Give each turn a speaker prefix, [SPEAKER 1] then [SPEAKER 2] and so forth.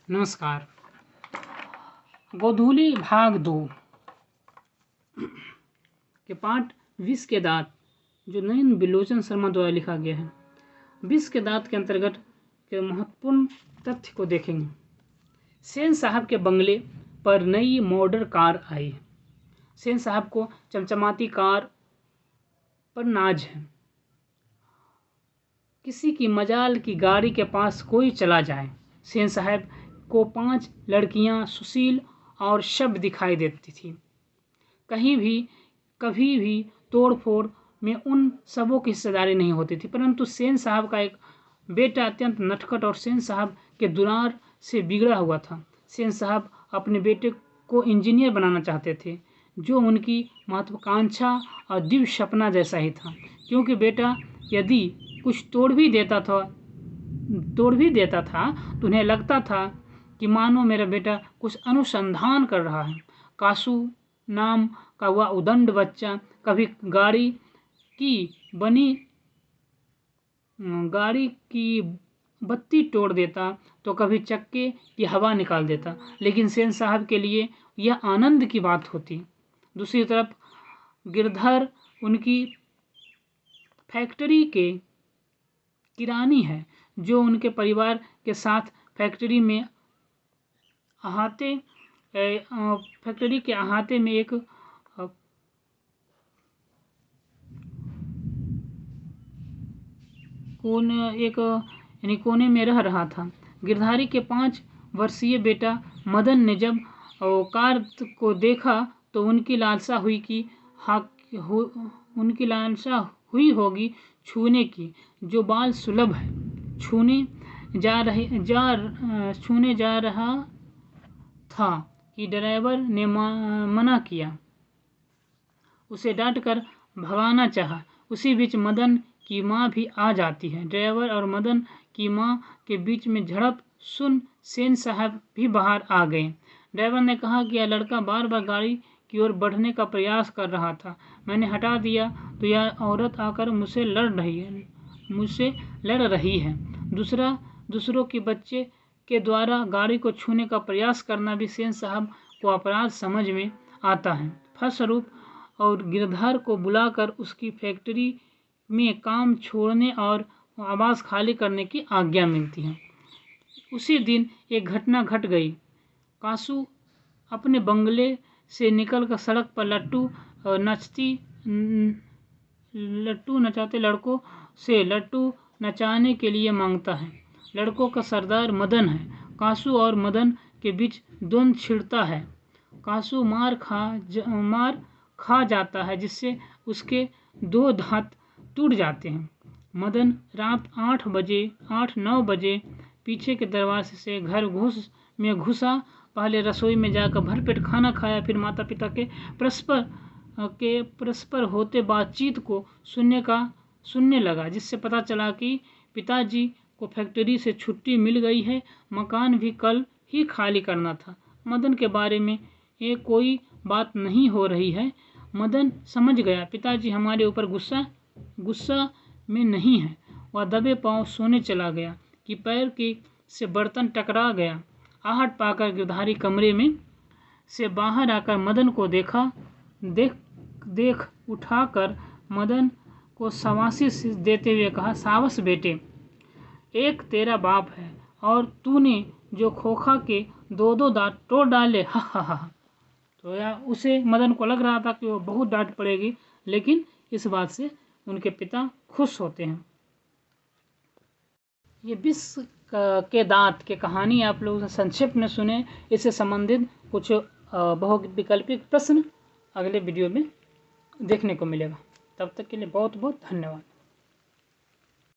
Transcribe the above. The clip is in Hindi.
[SPEAKER 1] नमस्कार। गोधूली भाग 2 के पाठ विष के दांत, जो नयन बिलोचन शर्मा द्वारा लिखा गया है। विष के दांत के अंतर्गत के महत्वपूर्ण तथ्य को देखेंगे। सेन साहब के बंगले पर नई मॉडल कार आई है। सेन साहब को चमचमाती कार पर नाज है। किसी की मजाल की गाड़ी के पास कोई चला जाए, सेन साहब को 5 लड़कियां सुशील और शब दिखाई देती थी। कभी भी तोड़फोड़ में उन सबों की हिस्सेदारी नहीं होती थी, परंतु सेन साहब का एक बेटा अत्यंत नटखट और सेन साहब के दुलार से बिगड़ा हुआ था। सेन साहब अपने बेटे को इंजीनियर बनाना चाहते थे, जो उनकी महत्वाकांक्षा और दिव्य सपना जैसा ही था, क्योंकि बेटा यदि कुछ तोड़ भी देता था तो उन्हें लगता था कि मानो मेरा बेटा कुछ अनुसंधान कर रहा है। कासू नाम का वह उदंड बच्चा कभी गाड़ी की बत्ती तोड़ देता तो कभी चक्के की हवा निकाल देता, लेकिन सेन साहब के लिए यह आनंद की बात होती। दूसरी तरफ गिरधर उनकी फैक्ट्री के किरानी है, जो उनके परिवार के साथ फैक्ट्री के अहाते में एक कोने में रह रहा था। गिरधारी के 5 वर्षीय बेटा मदन ने जब कार को देखा तो उनकी लालसा हुई होगी छूने की, जो बाल सुलभ है। छूने जा रहा था कि ड्राइवर ने मना किया, उसे डांटकर भगाना चाहा। उसी बीच मदन की माँ भी आ जाती है। ड्राइवर और मदन की माँ के बीच में झड़प सुन सेन साहब भी बाहर आ गए। ड्राइवर ने कहा कि यह लड़का बार बार गाड़ी की ओर बढ़ने का प्रयास कर रहा था। मैंने हटा दिया तो यह औरत आकर मुझसे लड़ रही है। दूसरों के बच्चे के द्वारा गाड़ी को छूने का प्रयास करना भी सेन साहब को अपराध समझ में आता है। फलस्वरूप और गिरधर को बुलाकर उसकी फैक्ट्री में काम छोड़ने और आवास खाली करने की आज्ञा मिलती है। उसी दिन एक घटना घट गई। कासू अपने बंगले से निकलकर सड़क पर लट्टू नचाते लड़कों से लट्टू नचाने के लिए मांगता है। लड़कों का सरदार मदन है। कासू और मदन के बीच द्वंद्व छिड़ता है। कासू मार खा जाता है, जिससे उसके 2 दांत टूट जाते हैं। मदन रात 8-9 बजे पीछे के दरवाजे से घर में घुसा। पहले रसोई में जाकर भरपेट खाना खाया, फिर माता पिता के परस्पर होते बातचीत को सुनने लगा, जिससे पता चला कि पिताजी को फैक्ट्री से छुट्टी मिल गई है। मकान भी कल ही खाली करना था। मदन के बारे में ये कोई बात नहीं हो रही है। मदन समझ गया पिताजी हमारे ऊपर गुस्सा में नहीं है। वह दबे पांव सोने चला गया कि पैर से बर्तन टकरा गया। आहट पाकर गिरधारी कमरे में से बाहर आकर मदन को देख उठाकर मदन को शाबाशी देते हुए कहा, सावस बेटे, एक तेरा बाप है और तूने जो खोखा के 2 दांत तोड़ डाले। हा। तो उसे मदन को लग रहा था कि वो बहुत डांट पड़ेगी, लेकिन इस बात से उनके पिता खुश होते हैं। ये विष के दांत की कहानी आप लोग संक्षिप्त में सुने। इससे संबंधित कुछ बहुविकल्पिक प्रश्न अगले वीडियो में देखने को मिलेगा। तब तक के लिए बहुत बहुत धन्यवाद।